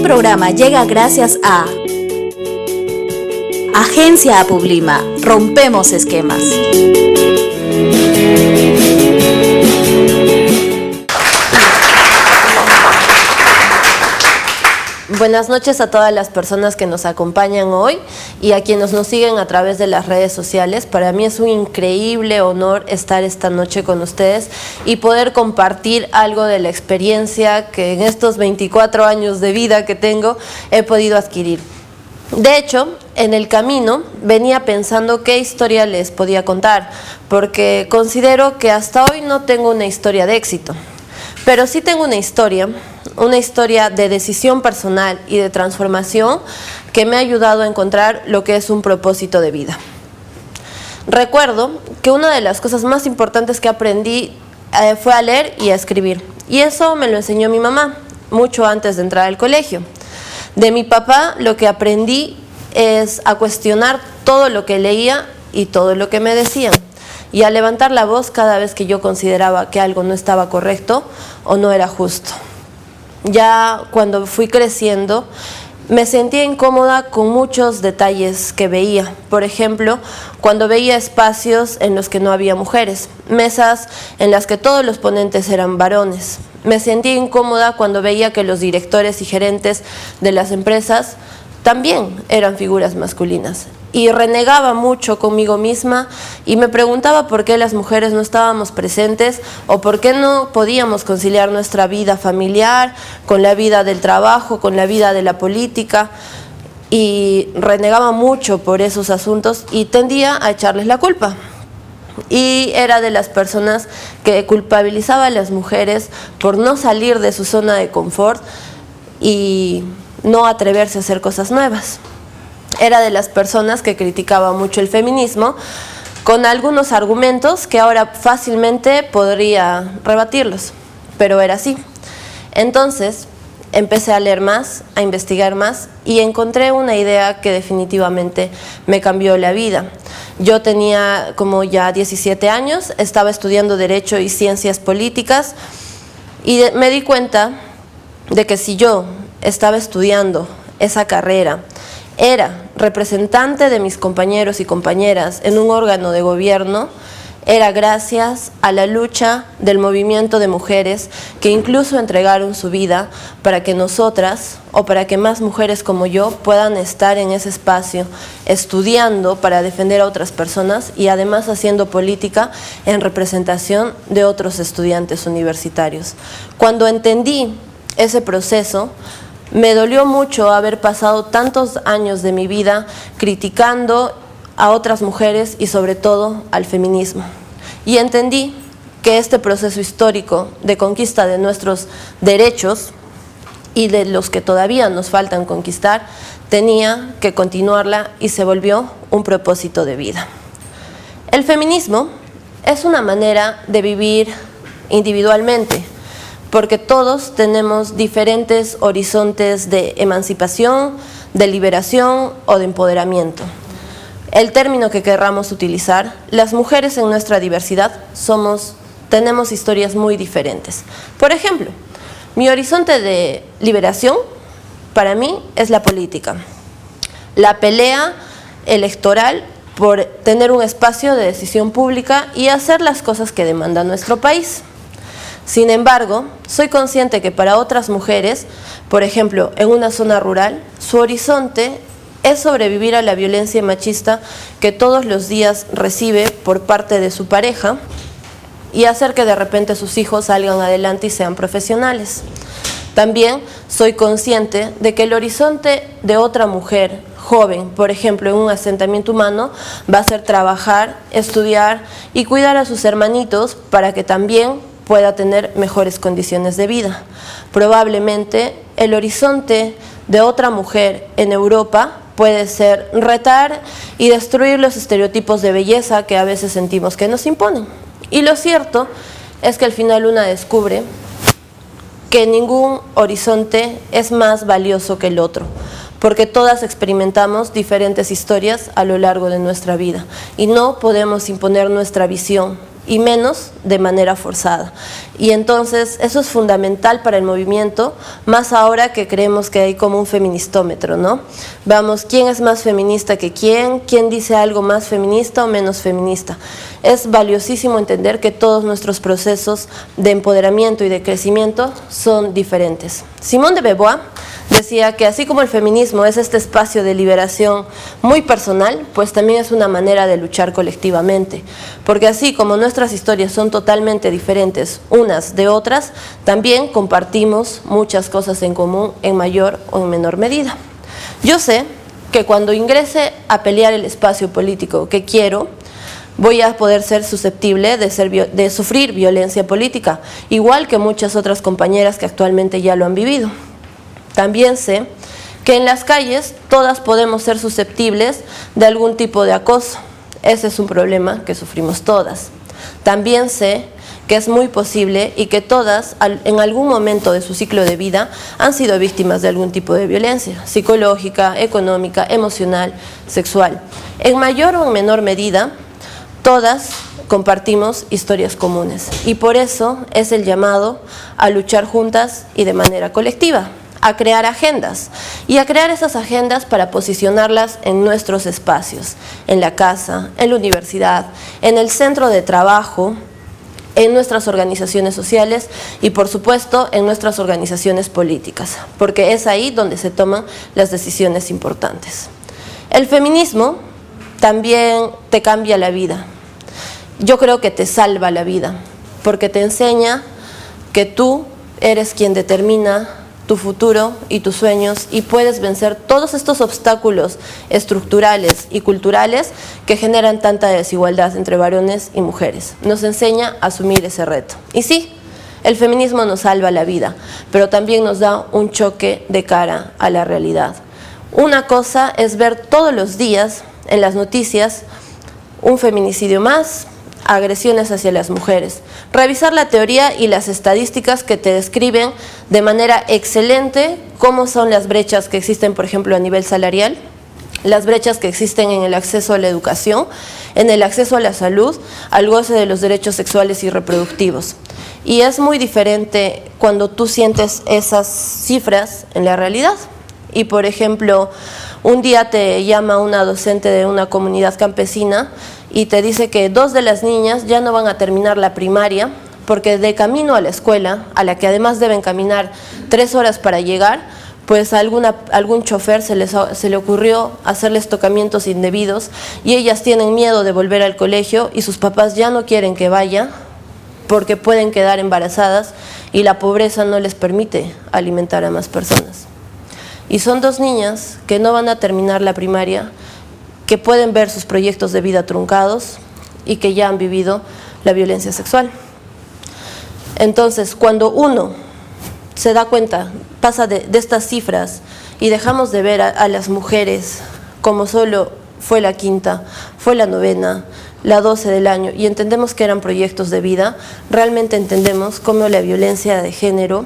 programa llega gracias a Agencia Apublima. Rompemos esquemas. Buenas noches a todas las personas que nos acompañan hoy y a quienes nos siguen a través de las redes sociales. Para mí es un increíble honor estar esta noche con ustedes y poder compartir algo de la experiencia que en estos 24 años de vida que tengo he podido adquirir. De hecho, en el camino venía pensando qué historia les podía contar, porque considero que hasta hoy no tengo una historia de éxito, pero sí tengo una historia de decisión personal y de transformación que me ha ayudado a encontrar lo que es un propósito de vida. Recuerdo que una de las cosas más importantes que aprendí fue a leer y a escribir, y eso me lo enseñó mi mamá mucho antes de entrar al colegio. De mi papá lo que aprendí es a cuestionar todo lo que leía y todo lo que me decían, y a levantar la voz cada vez que yo consideraba que algo no estaba correcto o no era justo. Ya cuando fui creciendo, me sentía incómoda con muchos detalles que veía. Por ejemplo, cuando veía espacios en los que no había mujeres, mesas en las que todos los ponentes eran varones. Me sentía incómoda cuando veía que los directores y gerentes de las empresas también eran figuras masculinas. Y renegaba mucho conmigo misma y me preguntaba por qué las mujeres no estábamos presentes o por qué no podíamos conciliar nuestra vida familiar con la vida del trabajo, con la vida de la política. Y renegaba mucho por esos asuntos y tendía a echarles la culpa. Y era de las personas que culpabilizaba a las mujeres por no salir de su zona de confort y no atreverse a hacer cosas nuevas. Era de las personas que criticaba mucho el feminismo con algunos argumentos que ahora fácilmente podría rebatirlos, pero era así. Entonces empecé a leer más, a investigar más y encontré una idea que definitivamente me cambió la vida. Yo tenía como ya 17 años, estaba estudiando Derecho y Ciencias Políticas y me di cuenta de que si yo estaba estudiando esa carrera, era representante de mis compañeros y compañeras en un órgano de gobierno, era gracias a la lucha del movimiento de mujeres que incluso entregaron su vida para que nosotras o para que más mujeres como yo puedan estar en ese espacio estudiando para defender a otras personas y además haciendo política en representación de otros estudiantes universitarios. Cuando entendí ese proceso, me dolió mucho haber pasado tantos años de mi vida criticando a otras mujeres y sobre todo al feminismo. Y entendí que este proceso histórico de conquista de nuestros derechos y de los que todavía nos faltan conquistar, tenía que continuarla y se volvió un propósito de vida. El feminismo es una manera de vivir individualmente, porque todos tenemos diferentes horizontes de emancipación, de liberación o de empoderamiento. El término que querramos utilizar, las mujeres en nuestra diversidad tenemos historias muy diferentes. Por ejemplo, mi horizonte de liberación para mí es la política, la pelea electoral por tener un espacio de decisión pública y hacer las cosas que demanda nuestro país. Sin embargo, soy consciente que para otras mujeres, por ejemplo, en una zona rural, su horizonte es sobrevivir a la violencia machista que todos los días recibe por parte de su pareja y hacer que de repente sus hijos salgan adelante y sean profesionales. También soy consciente de que el horizonte de otra mujer joven, por ejemplo, en un asentamiento humano, va a ser trabajar, estudiar y cuidar a sus hermanitos para que también pueda tener mejores condiciones de vida. Probablemente el horizonte de otra mujer en Europa puede ser retar y destruir los estereotipos de belleza que a veces sentimos que nos imponen. Y lo cierto es que al final una descubre que ningún horizonte es más valioso que el otro, porque todas experimentamos diferentes historias a lo largo de nuestra vida y no podemos imponer nuestra visión y menos de manera forzada. Y entonces eso es fundamental para el movimiento, más ahora que creemos que hay como un feministómetro, ¿no? Vamos, ¿quién es más feminista que quién? ¿Quién dice algo más feminista o menos feminista? Es valiosísimo entender que todos nuestros procesos de empoderamiento y de crecimiento son diferentes. Simone de Beauvoir decía que así como el feminismo es este espacio de liberación muy personal, pues también es una manera de luchar colectivamente, porque así como nuestras historias son totalmente diferentes unas de otras, también compartimos muchas cosas en común en mayor o en menor medida. Yo sé que cuando ingrese a pelear el espacio político que quiero, voy a poder ser susceptible de sufrir violencia política, igual que muchas otras compañeras que actualmente ya lo han vivido. También sé que en las calles todas podemos ser susceptibles de algún tipo de acoso. Ese es un problema que sufrimos todas. También sé que es muy posible y que todas en algún momento de su ciclo de vida han sido víctimas de algún tipo de violencia psicológica, económica, emocional, sexual. En mayor o en menor medida, todas compartimos historias comunes y por eso es el llamado a luchar juntas y de manera colectiva, a crear agendas y a crear esas agendas para posicionarlas en nuestros espacios, en la casa, en la universidad, en el centro de trabajo, en nuestras organizaciones sociales y por supuesto en nuestras organizaciones políticas, porque es ahí donde se toman las decisiones importantes. El feminismo también te cambia la vida. Yo creo que te salva la vida, porque te enseña que tú eres quien determina tu futuro y tus sueños y puedes vencer todos estos obstáculos estructurales y culturales que generan tanta desigualdad entre varones y mujeres. Nos enseña a asumir ese reto. Y sí, el feminismo nos salva la vida, pero también nos da un choque de cara a la realidad. Una cosa es ver todos los días en las noticias un feminicidio más, agresiones hacia las mujeres. Revisar la teoría y las estadísticas que te describen de manera excelente cómo son las brechas que existen, por ejemplo, a nivel salarial, las brechas que existen en el acceso a la educación, en el acceso a la salud, al goce de los derechos sexuales y reproductivos. Y es muy diferente cuando tú sientes esas cifras en la realidad. Y, por ejemplo, un día te llama una docente de una comunidad campesina y te dice que 2 de las niñas ya no van a terminar la primaria porque de camino a la escuela, a la que además deben caminar 3 horas para llegar, pues a algún chofer se le ocurrió hacerles tocamientos indebidos y ellas tienen miedo de volver al colegio y sus papás ya no quieren que vaya porque pueden quedar embarazadas y la pobreza no les permite alimentar a más personas. Y son 2 niñas que no van a terminar la primaria, que pueden ver sus proyectos de vida truncados y que ya han vivido la violencia sexual. Entonces, cuando uno se da cuenta, pasa de estas cifras y dejamos de ver a las mujeres como solo fue la 5ª, fue la 9ª, la 12 del año y entendemos que eran proyectos de vida, realmente entendemos cómo la violencia de género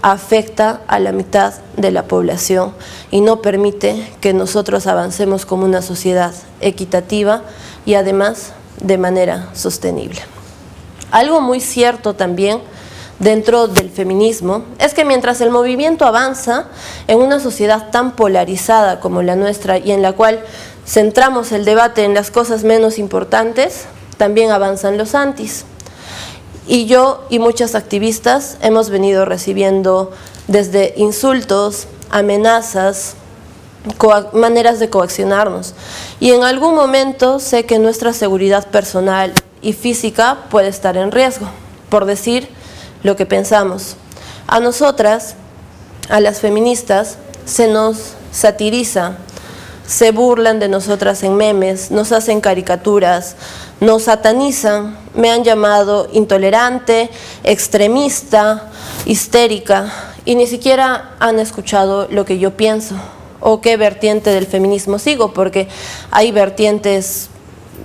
afecta a la mitad de la población y no permite que nosotros avancemos como una sociedad equitativa y además de manera sostenible. Algo muy cierto también dentro del feminismo es que mientras el movimiento avanza en una sociedad tan polarizada como la nuestra y en la cual centramos el debate en las cosas menos importantes, también avanzan los antis. Y yo y muchas activistas hemos venido recibiendo desde insultos, amenazas, maneras de coaccionarnos. Y en algún momento sé que nuestra seguridad personal y física puede estar en riesgo, por decir lo que pensamos. A nosotras, a las feministas, se nos satiriza, se burlan de nosotras en memes, nos hacen caricaturas, nos satanizan, me han llamado intolerante, extremista, histérica y ni siquiera han escuchado lo que yo pienso o qué vertiente del feminismo sigo, porque hay vertientes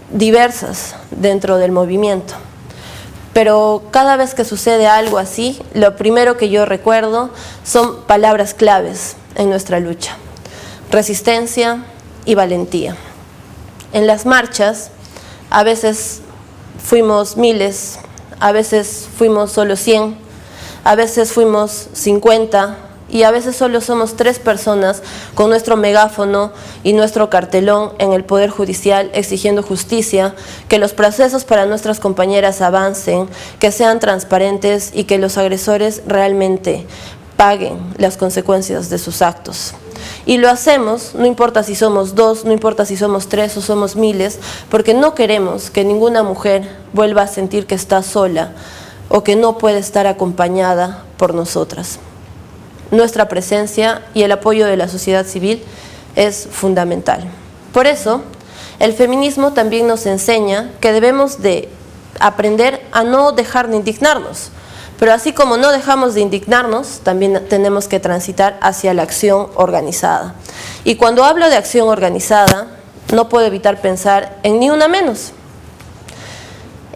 diversas dentro del movimiento. Pero cada vez que sucede algo así, lo primero que yo recuerdo son palabras claves en nuestra lucha: resistencia y valentía. En las marchas, a veces fuimos miles, a veces fuimos solo 100, a veces fuimos 50 y a veces solo somos 3 personas con nuestro megáfono y nuestro cartelón en el Poder Judicial exigiendo justicia, que los procesos para nuestras compañeras avancen, que sean transparentes y que los agresores realmente paguen las consecuencias de sus actos. Y lo hacemos, no importa si somos 2, no importa si somos 3 o somos miles, porque no queremos que ninguna mujer vuelva a sentir que está sola o que no puede estar acompañada por nosotras. Nuestra presencia y el apoyo de la sociedad civil es fundamental. Por eso, el feminismo también nos enseña que debemos de aprender a no dejar de indignarnos. Pero así como no dejamos de indignarnos, también tenemos que transitar hacia la acción organizada. Y cuando hablo de acción organizada, no puedo evitar pensar en Ni Una Menos.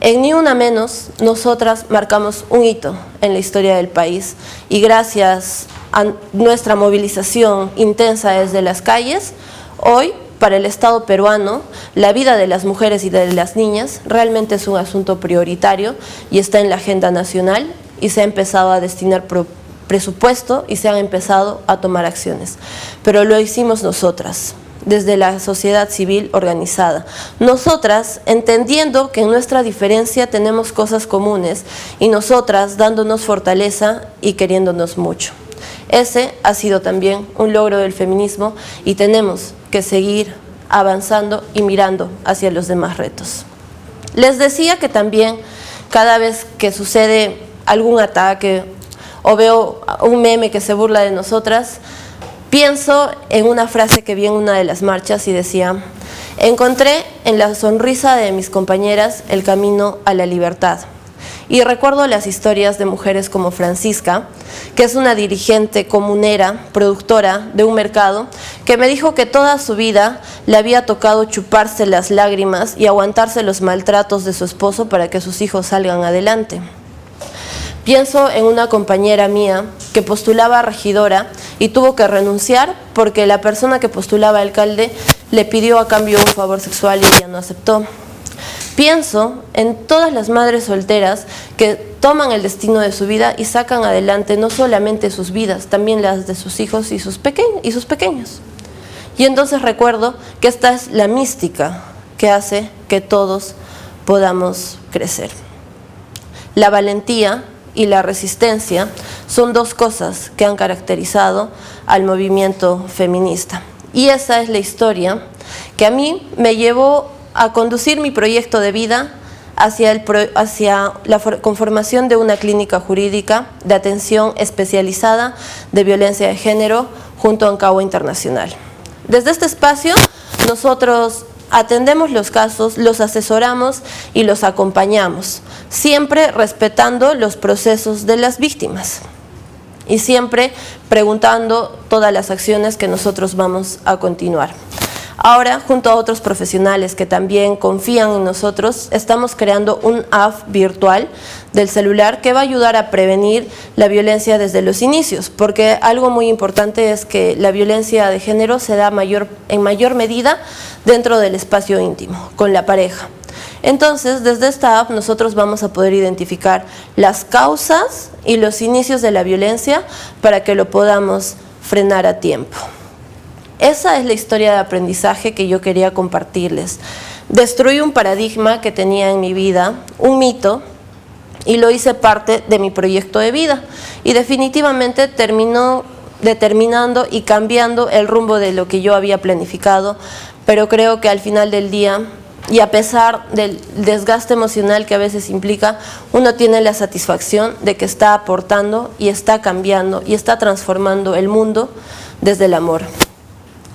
En Ni Una Menos, nosotras marcamos un hito en la historia del país y gracias a nuestra movilización intensa desde las calles, hoy, para el Estado peruano, la vida de las mujeres y de las niñas realmente es un asunto prioritario y está en la agenda nacional y se ha empezado a destinar presupuesto y se han empezado a tomar acciones. Pero lo hicimos nosotras, desde la sociedad civil organizada. Nosotras, entendiendo que en nuestra diferencia tenemos cosas comunes y nosotras dándonos fortaleza y queriéndonos mucho. Ese ha sido también un logro del feminismo y tenemos que seguir avanzando y mirando hacia los demás retos. Les decía que también cada vez que sucede algún ataque o veo un meme que se burla de nosotras, pienso en una frase que vi en una de las marchas y decía: encontré en la sonrisa de mis compañeras el camino a la libertad. Y recuerdo las historias de mujeres como Francisca, que es una dirigente comunera, productora de un mercado, que me dijo que toda su vida le había tocado chuparse las lágrimas y aguantarse los maltratos de su esposo para que sus hijos salgan adelante. Pienso en una compañera mía que postulaba a regidora y tuvo que renunciar porque la persona que postulaba a alcalde le pidió a cambio un favor sexual y ella no aceptó. Pienso en todas las madres solteras que toman el destino de su vida y sacan adelante no solamente sus vidas, también las de sus hijos y sus pequeños. Y entonces recuerdo que esta es la mística que hace que todos podamos crecer. La valentía y la resistencia son 2 cosas que han caracterizado al movimiento feminista. Y esa es la historia que a mí me llevó a conducir mi proyecto de vida hacia la conformación de una clínica jurídica de atención especializada de violencia de género junto a ANCAHUA Internacional. Desde este espacio nosotros atendemos los casos, los asesoramos y los acompañamos, siempre respetando los procesos de las víctimas y siempre preguntando todas las acciones que nosotros vamos a continuar. Ahora, junto a otros profesionales que también confían en nosotros, estamos creando un app virtual del celular que va a ayudar a prevenir la violencia desde los inicios, porque algo muy importante es que la violencia de género se da en mayor medida dentro del espacio íntimo, con la pareja. Entonces, desde esta app nosotros vamos a poder identificar las causas y los inicios de la violencia para que lo podamos frenar a tiempo. Esa es la historia de aprendizaje que yo quería compartirles. Destruí un paradigma que tenía en mi vida, un mito, y lo hice parte de mi proyecto de vida. Y definitivamente terminó determinando y cambiando el rumbo de lo que yo había planificado, pero creo que al final del día, y a pesar del desgaste emocional que a veces implica, uno tiene la satisfacción de que está aportando y está cambiando y está transformando el mundo desde el amor.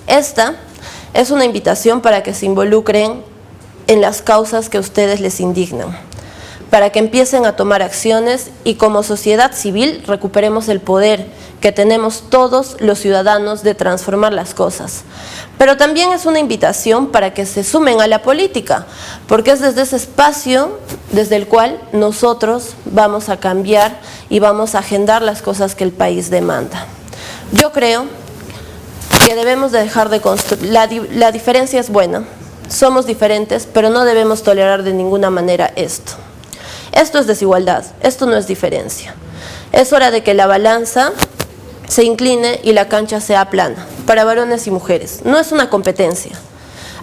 Esta es una invitación para que se involucren en las causas que a ustedes les indignan, para que empiecen a tomar acciones y como sociedad civil recuperemos el poder que tenemos todos los ciudadanos de transformar las cosas. Pero también es una invitación para que se sumen a la política, porque es desde ese espacio desde el cual nosotros vamos a cambiar y vamos a agendar las cosas que el país demanda. Yo creo que debemos de dejar de construir, la diferencia es buena, somos diferentes, pero no debemos tolerar de ninguna manera esto. Esto es desigualdad, esto no es diferencia. Es hora de que la balanza se incline y la cancha sea plana, para varones y mujeres. No es una competencia.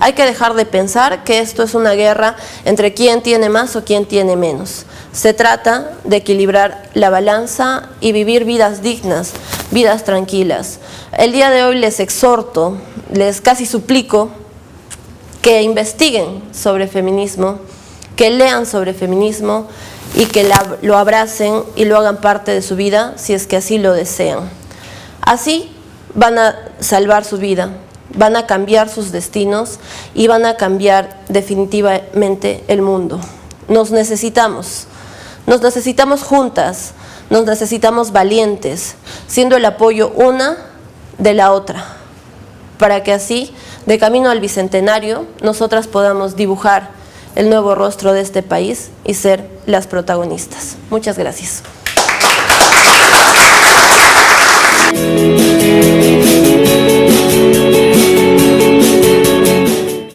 Hay que dejar de pensar que esto es una guerra entre quién tiene más o quién tiene menos. Se trata de equilibrar la balanza y vivir vidas dignas, vidas tranquilas. El día de hoy les exhorto, les casi suplico que investiguen sobre feminismo, que lean sobre feminismo y que lo abracen y lo hagan parte de su vida si es que así lo desean. Así van a salvar su vida, van a cambiar sus destinos y van a cambiar definitivamente el mundo. Nos necesitamos juntas, nos necesitamos valientes, siendo el apoyo una de la otra, para que así, de camino al Bicentenario, nosotras podamos dibujar el nuevo rostro de este país y ser las protagonistas. Muchas gracias.